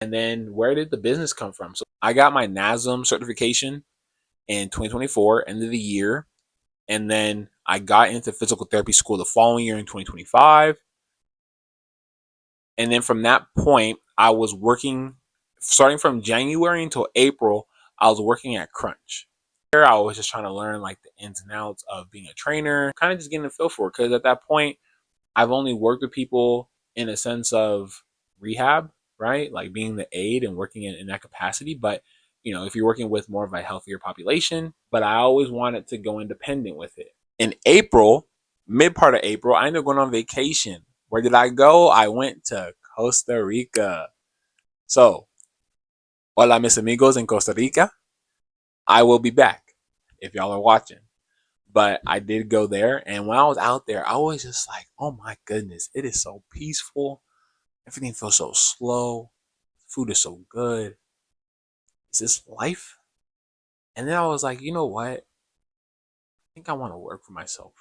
And then where did the business come from? So I got my NASM certification in 2024, end of the year. And then I got into physical therapy school the following year in 2025. And then from that point, I was working, starting from January until April, I was working at Crunch. There, I was just trying to learn like the ins and outs of being a trainer, kind of just getting a feel for it. Because at that point, I've only worked with people in a sense of rehab, right? Like being the aide and working in that capacity. But, if you're working with more of a healthier population, but I always wanted to go independent with it. In April, mid part of April, I ended up going on vacation. Where did I go? I went to Costa Rica. So, hola, mis amigos in Costa Rica. I will be back if y'all are watching. But I did go there. And when I was out there, I was just like, oh my goodness, it is so peaceful. Everything feels so slow. Food is so good. Is this life? And then I was like, you know what? I think I want to work for myself.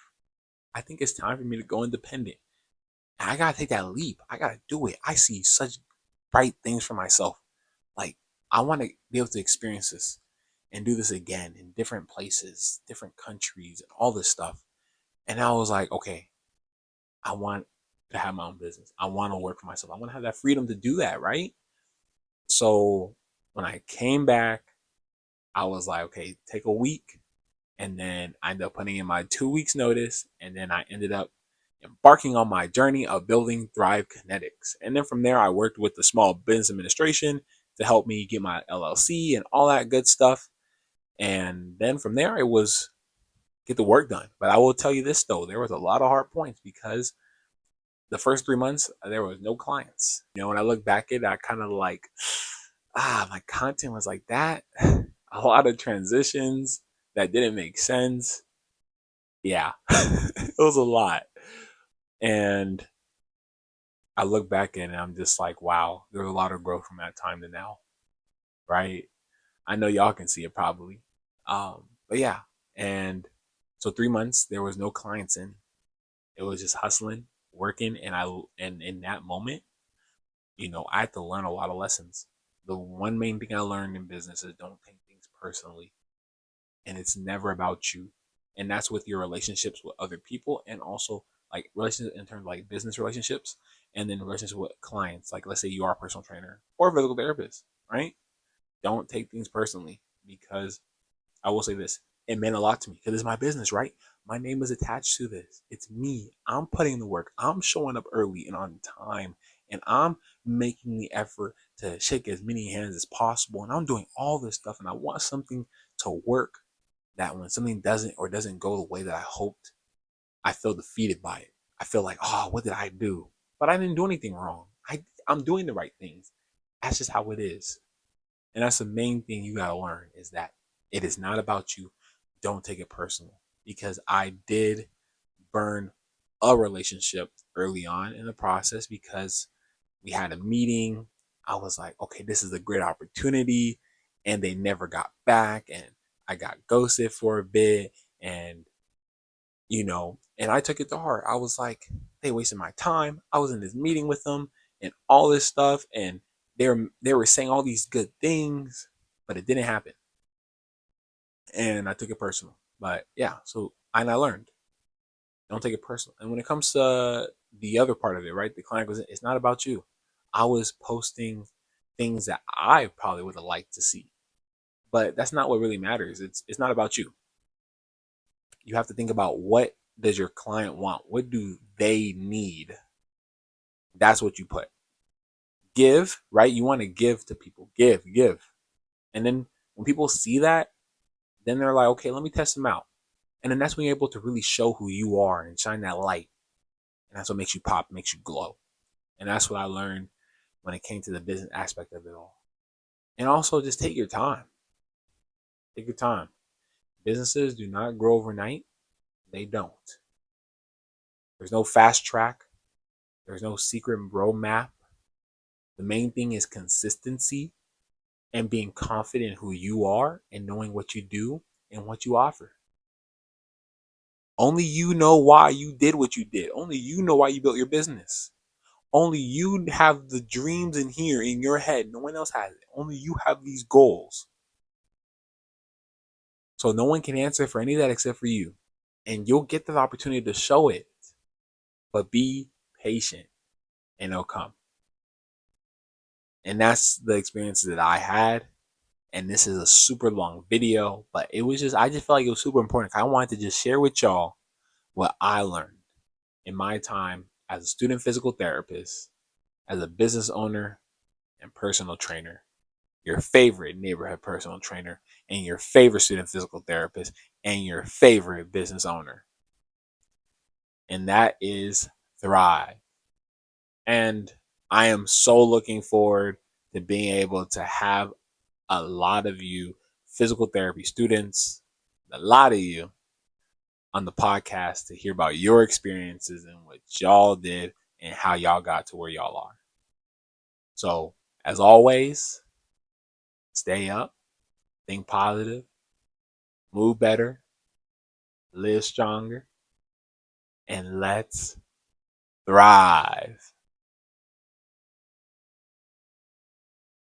I think it's time for me to go independent. And I got to take that leap. I got to do it. I see such bright things for myself. Like, I want to be able to experience this and do this again in different places, different countries, and all this stuff. And I was like, okay, I want to have my own business. I want to work for myself. I want to have that freedom to do that, right? So when I came back, I was like, okay, take a week. And then I ended up putting in my 2 weeks notice. And then I ended up embarking on my journey of building Thrive Kinetics. And then from there, I worked with the Small Business Administration to help me get my LLC and all that good stuff. And then from there, it was get the work done. But I will tell you this though, there was a lot of hard points because the first 3 months there was no clients. When I look back at it, I kind of like, my content was like that. A lot of transitions that didn't make sense. Yeah, it was a lot. And I look back at it and I'm just like, wow, there's a lot of growth from that time to now, right? I know y'all can see it probably. But yeah, and so 3 months there was no clients in. It was just hustling, working, and in that moment, I had to learn a lot of lessons. The one main thing I learned in business is don't take things personally, and it's never about you. And that's with your relationships with other people, and also like relationships in terms of like business relationships, and then relationships with clients. Like let's say you are a personal trainer or a physical therapist, right? Don't take things personally because I will say this. It meant a lot to me because it's my business, right? My name is attached to this. It's me. I'm putting in the work. I'm showing up early and on time. And I'm making the effort to shake as many hands as possible. And I'm doing all this stuff. And I want something to work that when something doesn't go the way that I hoped, I feel defeated by it. I feel like, oh, what did I do? But I didn't do anything wrong. I'm doing the right things. That's just how it is. And that's the main thing you got to learn is that it is not about you. Don't take it personal because I did burn a relationship early on in the process because we had a meeting. I was like, okay, this is a great opportunity. And they never got back. And I got ghosted for a bit. And, and I took it to heart. I was like, they wasted my time. I was in this meeting with them and all this stuff. And they were saying all these good things, but it didn't happen. And I took it personal. But yeah, so and I learned. Don't take it personal. And when it comes to the other part of it, right? The client was it's not about you. I was posting things that I probably would have liked to see. But that's not what really matters. It's not about you. You have to think about what does your client want? What do they need? That's what you put. Give, right? You want to give to people. Give. And then when people see that, then they're like, okay, let me test them out. And then that's when you're able to really show who you are and shine that light. And that's what makes you pop, makes you glow. And that's what I learned when it came to the business aspect of it all. And also just take your time. Take your time. Businesses do not grow overnight. They don't. There's no fast track. There's no secret roadmap. The main thing is consistency and being confident in who you are and knowing what you do and what you offer. Only you know why you did what you did. Only you know why you built your business. Only you have the dreams in here in your head. No one else has it. Only you have these goals. So no one can answer for any of that except for you. And you'll get the opportunity to show it. But be patient and it'll come. And that's the experience that I had. And this is a super long video, but I just felt like it was super important. I wanted to just share with y'all what I learned in my time as a student physical therapist, as a business owner, and personal trainer, your favorite neighborhood personal trainer, and your favorite student physical therapist, and your favorite business owner. And that is Thrive. And I am so looking forward to being able to have a lot of you physical therapy students, a lot of you on the podcast to hear about your experiences and what y'all did and how y'all got to where y'all are. So, as always, stay up, think positive, move better, live stronger, and let's thrive.